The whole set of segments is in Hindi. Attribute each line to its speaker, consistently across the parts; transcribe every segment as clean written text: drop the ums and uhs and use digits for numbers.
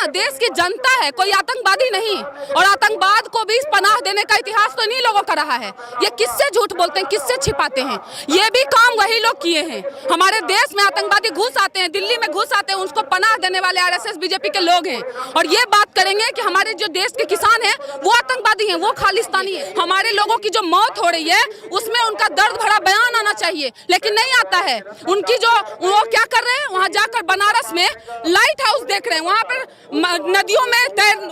Speaker 1: ना देश की जनता है, कोई आतंकवादी नहीं। और आतंकवाद को भी पनाह देने का इतिहास तो इन्हीं लोगों का रहा है। ये किससे झूठ बोलते हैं, किससे छिपाते हैं? ये भी काम वही लोग किए हैं। हमारे देश में आतंकवादी घुस आते हैं, दिल्ली में घुस आते हैं, उसको पनाह देने वाले आरएसएस बीजेपी के लोग हैं। और ये बात करेंगे कि हमारे जो देश के किसान हैं वो आतंकवादी हैं, वो खालिस्तानी है। हमारे लोगों की जो मौत हो रही है उसमें उनका दर्द भरा बयान आना चाहिए, लेकिन नहीं आता है। उनकी जो वो क्या कर रहे हैं, वहाँ जाकर बनारस में लाइट हाउस देख रहे हैं, वहाँ पर नदियों में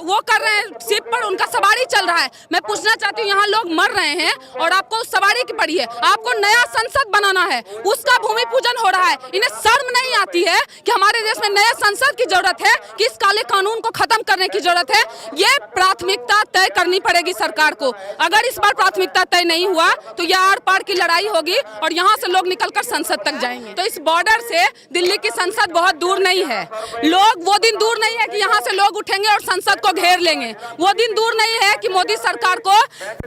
Speaker 1: वो कर रहे हैं, शिप पर उनका सवारी चल रहा है। मैं पूछना चाहती हूँ, यहाँ लोग मर रहे हैं और आपको उस सवारी की पड़ी है। आपको नया संसद बनाना है, उसका भूमि पूजन हो रहा है। इन्हें शर्म नहीं आती है कि हमारे देश में नए संसद की जरूरत है, कि इस काले कानून को खत्म करने की जरूरत है। ये प्राथमिकता तय करनी पड़ेगी सरकार को। अगर इस बार प्राथमिकता तय नहीं हुआ तो यह आर पार की लड़ाई होगी और यहाँ से लोग निकलकर संसद तक जाएंगे। तो इस बॉर्डर से दिल्ली की संसद बहुत दूर नहीं है। लोग वो दिन दूर नहीं है कि यहाँ से लोग उठेंगे और संसद को घेर लेंगे। वो दिन दूर नहीं है कि मोदी सरकार को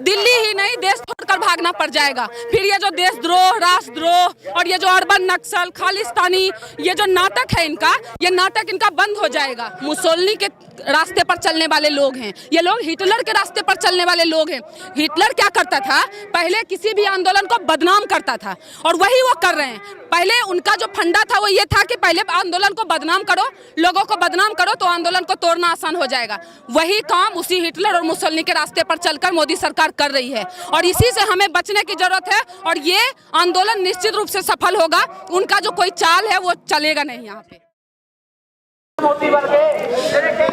Speaker 1: दिल्ली ही नहीं देश छोड़कर भागना पड़ जाएगा। फिर ये जो देशद्रोह, राष्ट्रद्रोह और ये जो अर्बन नक्सल, खालिस्तानी, ये जो नाटक है इनका, ये नाटक इनका बंद हो जाएगा। मुसोलिनी के रास्ते पर चलने वाले लोग हैं ये लोग, हिटलर के रास्ते पर चलने वाले लोग हैं। हिटलर क्या करता था, पहले किसी भी आंदोलन को बदनाम करता था और वही वो कर रहे हैं। पहले उनका जो फंडा था वो ये था कि पहले आंदोलन को बदनाम करो, लोगों को बदनाम करो तो आंदोलन को तोड़ना आसान हो जाएगा। वही काम उसी हिटलर और मुसोलिनी के रास्ते पर चलकर मोदी सरकार कर रही है और इसी से हमें बचने की जरूरत है। और ये आंदोलन निश्चित रूप से सफल होगा। उनका जो कोई चाल है वो चलेगा नहीं यहाँ पे।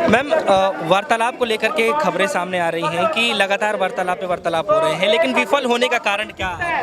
Speaker 2: मैम, वार्तालाप को लेकर के खबरें सामने आ रही हैं कि लगातार वार्तालाप पे वार्तालाप हो रहे हैं, लेकिन विफल होने का कारण क्या है?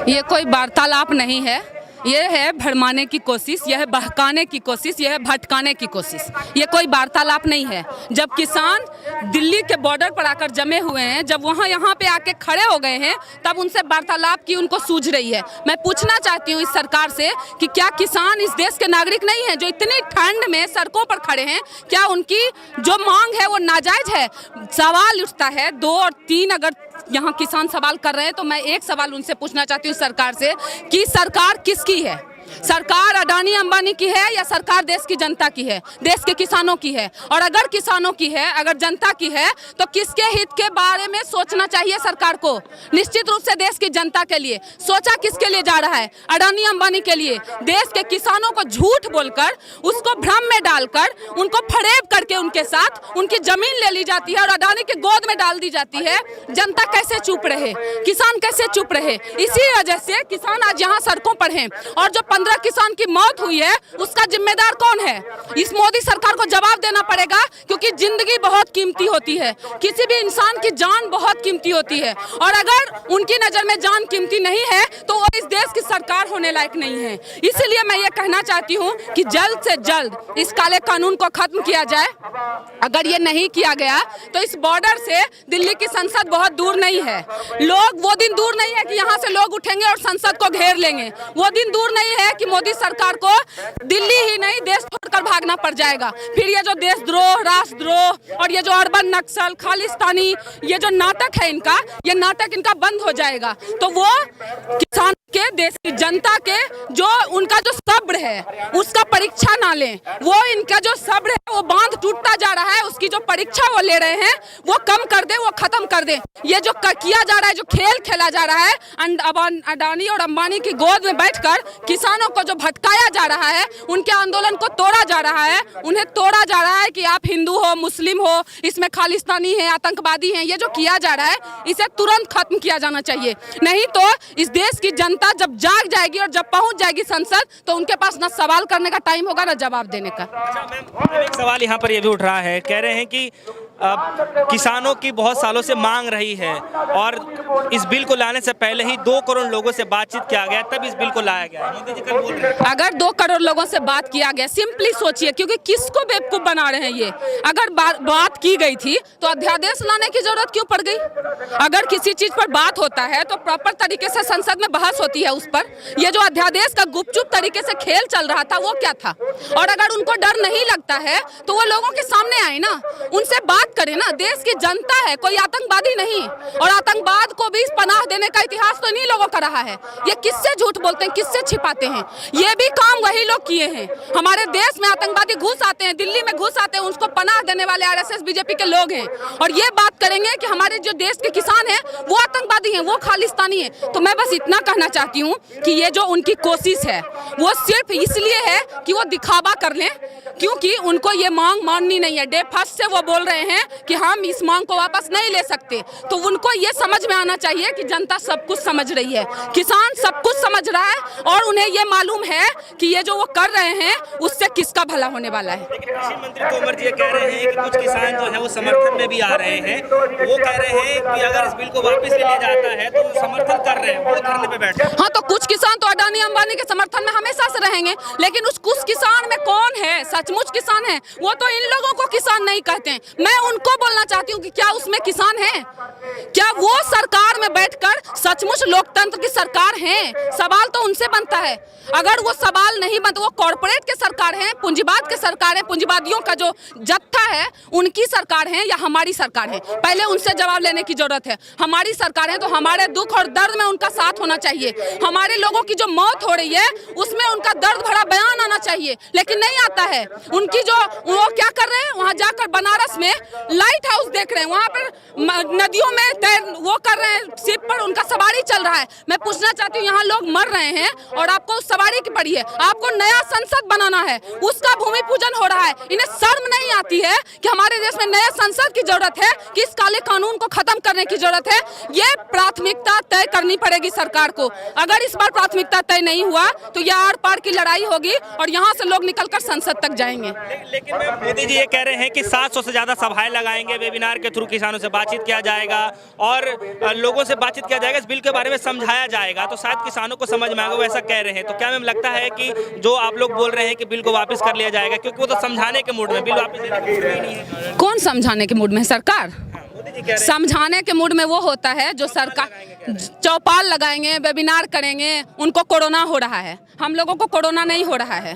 Speaker 1: ये कोई वार्तालाप नहीं है, ये है भड़माने की कोशिश, यह है बहकाने की कोशिश, यह है भटकाने की कोशिश। ये कोई वार्तालाप नहीं है। जब किसान दिल्ली के बॉर्डर पर आकर जमे हुए हैं, जब वहाँ यहाँ पे आके खड़े हो गए हैं, तब उनसे वार्तालाप की उनको सूझ रही है। मैं पूछना चाहती हूँ इस सरकार से कि क्या किसान इस देश के नागरिक नहीं है जो इतनी ठंड में सड़कों पर खड़े हैं? क्या उनकी जो मांग है वो नाजायज है? सवाल उठता है 2 और 3। अगर यहाँ किसान सवाल कर रहे हैं तो मैं एक सवाल उनसे पूछना चाहती हूँ सरकार से कि सरकार किसकी है? सरकार अडानी अंबानी की है या सरकार देश की जनता की है, देश के किसानों की है? और अगर किसानों की है, अगर जनता की है, तो किसके हित के बारे में सोचना चाहिए सरकार को? निश्चित रूप से देश की जनता के लिए। सोचा किसके लिए जा रहा है? अडानी अंबानी के लिए। देश के किसानों को झूठ बोलकर, उसको भ्रम में डालकर, उनको फरेब करके उनके साथ उनकी जमीन ले ली जाती है और अडानी के गोद में डाल दी जाती है। जनता कैसे चुप रहे, किसान कैसे चुप रहे? इसी वजह से किसान आज यहाँ सड़कों पर हैं। और जो 15 किसान की मौत हुई है उसका जिम्मेदार कौन है? इस मोदी सरकार को जवाब देना पड़ेगा, क्योंकि जिंदगी बहुत कीमती होती है, किसी भी इंसान की जान बहुत कीमती होती है। और अगर उनकी नजर में जान कीमती नहीं है तो वो इस देश की सरकार होने लायक नहीं है। इसीलिए मैं ये कहना चाहती हूँ कि जल्द से जल्द इस काले कानून को खत्म किया जाए। अगर ये नहीं किया गया तो इस बॉर्डर से दिल्ली की संसद बहुत दूर नहीं है। लोग वो दिन दूर नहीं है कि यहाँ से लोग उठेंगे और संसद को घेर लेंगे। वो दिन दूर नहीं है कि मोदी सरकार को दिल्ली ही नहीं देश छोड़कर भागना पड़ जाएगा। फिर ये जो देशद्रोह, राष्ट्रद्रोह और ये जो अर्बन नक्सल, खालिस्तानी, ये जो नाटक है इनका, ये नाटक इनका बंद हो जाएगा। तो वो किसान के, देश की जनता के जो उनका जो सब्र है उसका परीक्षा ना लें। वो इनका जो सब्र है वो बांध टूटता जा रहा है, उसकी जो परीक्षा वो ले रहे हैं वो कम कर दे, वो खत्म कर दे। ये जो किया जा रहा है, जो खेल खेला जा रहा है अडानी और अंबानी की गोद में बैठकर किसानों को जो भटकाया जा रहा है, उनके आंदोलन को तोड़ा जा रहा है, उन्हें तोड़ा जा रहा है कि आप हिंदू हो, मुस्लिम हो, इसमें खालिस्तानी है, आतंकवादी हैं। ये जो किया जा रहा है इसे तुरंत खत्म किया जाना चाहिए। नहीं तो इस देश की जनता जब जाग जाएगी और जब पहुंच जाएगी संसद तो उनके पास ना सवाल करने का टाइम होगा ना जवाब देने का।
Speaker 2: अच्छा मैम, एक सवाल यहाँ पर ये भी उठ रहा है, कह रहे हैं कि किसानों की बहुत सालों से मांग रही है और इस बिल को लाने से पहले ही 2 करोड़ लोगों से बातचीत किया गया, तब इस बिल को लाया गया। मोदी जी कल बोल रहे हैं
Speaker 1: अगर 2 करोड़ लोगों से बात किया गया, सिंपली सोचिए, क्योंकि किसको बेवकूफ बना रहे हैं ये? अगर बात की गई थी तो अध्यादेश लाने की जरूरत क्यों पड़ गई? अगर किसी चीज पर बात होता है तो प्रॉपर तरीके से संसद में बहस होती है उस पर। ये जो अध्यादेश का गुपचुप तरीके से खेल चल रहा था वो क्या था? और अगर उनको डर नहीं लगता है तो वो लोगों के सामने आए ना, उनसे बात करें ना, देश की जनता है, कोई आतंकवादी नहीं। और आतंकवाद को भी पनाह देने का इतिहास तो इन्हीं लोगों का रहा है। ये किससे झूठ बोलते हैं, किससे छिपाते हैं? ये भी काम वही लोग किए हैं। हमारे देश में आतंकवादी घुस आते हैं, दिल्ली में घुस आते हैं, उसको पनाह देने वाले आरएसएस बीजेपी के लोग हैं। और ये बात करेंगे कि हमारे जो देश के किसान हैं वो आतंकवादी हैं, वो खालिस्तानी हैं। तो मैं बस इतना कहना चाहती हूँ कि ये जो उनकी कोशिश है वो सिर्फ इसलिए है कि वो दिखावा कर लें, क्योंकि उनको ये मांग माननी नहीं है। डे फर्स्ट से वो बोल रहे हैं कि हम इस मांग को वापस नहीं ले सकते। तो उनको ये समझ में आना चाहिए कि जनता सब कुछ समझ रही है, किसान सब कुछ समझ रहा है, और उन्हें ये मालूम है कि ये जो वो कर रहे हैं उससे किसका भला होने वाला है।
Speaker 2: लेकिन कृषि मंत्री तोमर जी ये कह रहे हैं कि कुछ किसान जो है वो समर्थन में भी आ रहे हैं। वो कह रहे हैं कि अगर इस बिल को वापस ले लिया जाता है तो वो समर्थन कर रहे हैं, वो धरने पे बैठे।
Speaker 1: हाँ, तो कुछ किसान तो अडानी अंबानी के समर्थन में हमेशा से रहेंगे, लेकिन उस कुछ किसान में कौन है सचमुच किसान है? वो तो इन लोगों को किसान नहीं कहते हैं। मैं उनको बोलना चाहती हूँ कि क्या उसमें किसान है? क्या वो सरकार में बैठकर सचमुच लोकतंत्र की सरकार है? सवाल तो उनसे बनता है। अगर वो सवाल नहीं बनता, वो कॉर्पोरेट के सरकार है, पूंजीवाद के सरकार है, पूंजीवादियों का जो जत्था है उनकी सरकार है या हमारी सरकार है? पहले उनसे जवाब लेने की जरूरत है। हमारी सरकार है तो हमारे दुख और दर्द में उनका साथ होना चाहिए। हमारे लोगों की जो मौत हो रही है उसमें उनका दर्द भरा बयान आना चाहिए, लेकिन नहीं आता है। उनकी जो वो क्या कर रहे हैं, वहाँ जाकर बनारस में लाइट हाउस देख रहे हैं, वहाँ पर नदियों में वो कर रहे हैं, शिप पर उनका सवारी चल रहा है। मैं पूछना चाहती हूँ, यहाँ लोग मर रहे हैं और आपको उस सवारी की पड़ी है। आपको नया संसद बनाना है, उसका भूमि पूजन हो रहा है। इन्हें शर्म नहीं आती है कि हमारे देश में नए संसद की जरूरत है, कि इस काले कानून को खत्म करने की जरूरत है। ये प्राथमिकता तय करनी पड़ेगी सरकार को। अगर इस बार प्राथमिकता तय नहीं हुआ तो यह आर पार की लड़ाई होगी और यहाँ से लोग निकलकर संसद तक जाएंगे।
Speaker 2: लेकिन मोदी जी ये कह रहे हैं कि 700 से ज्यादा सभाएं लगाएंगे, वेबिनार के थ्रू किसानों से बातचीत किया जाएगा और लोगों से बातचीत किया जाएगा, इस बिल के बारे में समझाया जाएगा, तो शायद किसानों को समझ में आएगा। वो ऐसा कह रहे हैं, तो क्या मैम लगता है कि जो आप लोग बोल रहे हैं कि बिल को वापस कर लिया जाएगा, क्योंकि वो तो समझाने के मूड में, बिल वापस लेने के मूड में नहीं है?
Speaker 1: कौन समझाने के मूड में है? सरकार। समझाने के मूड में वो होता है जो सरकार चौपाल लगाएंगे, वेबिनार करेंगे। उनको कोरोना हो रहा है, हम लोगों को कोरोना नहीं हो रहा है।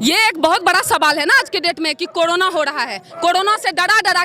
Speaker 1: ये एक बहुत बड़ा सवाल है ना आज के डेट में कि कोरोना हो रहा है। कोरोना से डरा डरा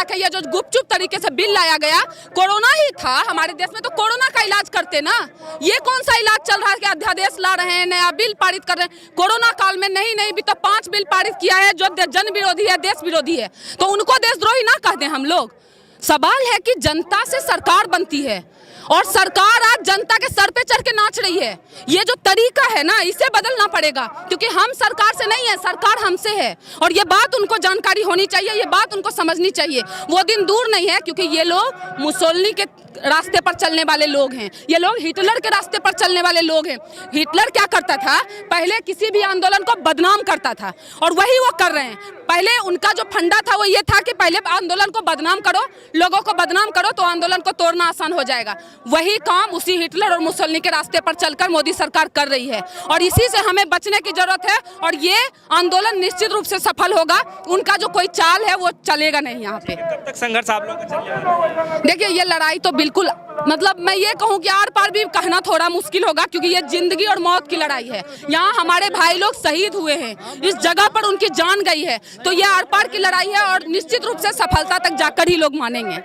Speaker 1: के ये जो गुपचुप तरीके से बिल लाया गया, कोरोना ही था हमारे देश में, तो कोरोना का इलाज करते ना। ये कौन सा इलाज चल रहा है कि अध्यादेश ला रहे हैं, नया बिल पारित कर रहे हैं? कोरोना काल में नहीं भी तो 5 बिल पारित किया है जो जन विरोधी है, देश विरोधी है, तो उनको देशद्रोही ना कहते हम लोग। सवाल है कि जनता से सरकार बनती है और सरकार आज जनता के सर पे चढ़ के नाच रही है। ये जो तरीका है ना, इसे बदलना पड़ेगा, क्योंकि हम सरकार से नहीं है, सरकार हमसे है। और ये बात उनको जानकारी होनी चाहिए, ये बात उनको समझनी चाहिए। वो दिन दूर नहीं है, क्योंकि ये लोग मुसोलिनी के रास्ते पर चलने वाले लोग हैं, ये लोग हिटलर के रास्ते पर चलने वाले लोग हैं। हिटलर क्या करता था, पहले किसी भी आंदोलन को बदनाम करता था, और वही वो कर रहे हैं। पहले उनका जो फंडा था वो ये था कि पहले आंदोलन को बदनाम करो, लोगों को बदनाम करो, तो आंदोलन को तोड़ना आसान हो जाएगा। वही काम उसी हिटलर और मुसोलिनी के रास्ते पर चलकर मोदी सरकार कर रही है, और इसी से हमें बचने की जरूरत है। और ये आंदोलन निश्चित रूप से सफल होगा। उनका जो कोई चाल है वो चलेगा नहीं यहाँ पे।
Speaker 2: कब तक संघर्ष आप लोगों का चलेगा?
Speaker 1: देखिए, ये लड़ाई तो बिल्कुल, मतलब मैं ये कहूँ कि आर पार भी कहना थोड़ा मुश्किल होगा, क्योंकि ये जिंदगी और मौत की लड़ाई है। यहाँ हमारे भाई लोग शहीद हुए हैं, इस जगह पर उनकी जान गई है, तो ये आर पार की लड़ाई है और निश्चित रूप से सफलता तक जाकर ही लोग मानेंगे।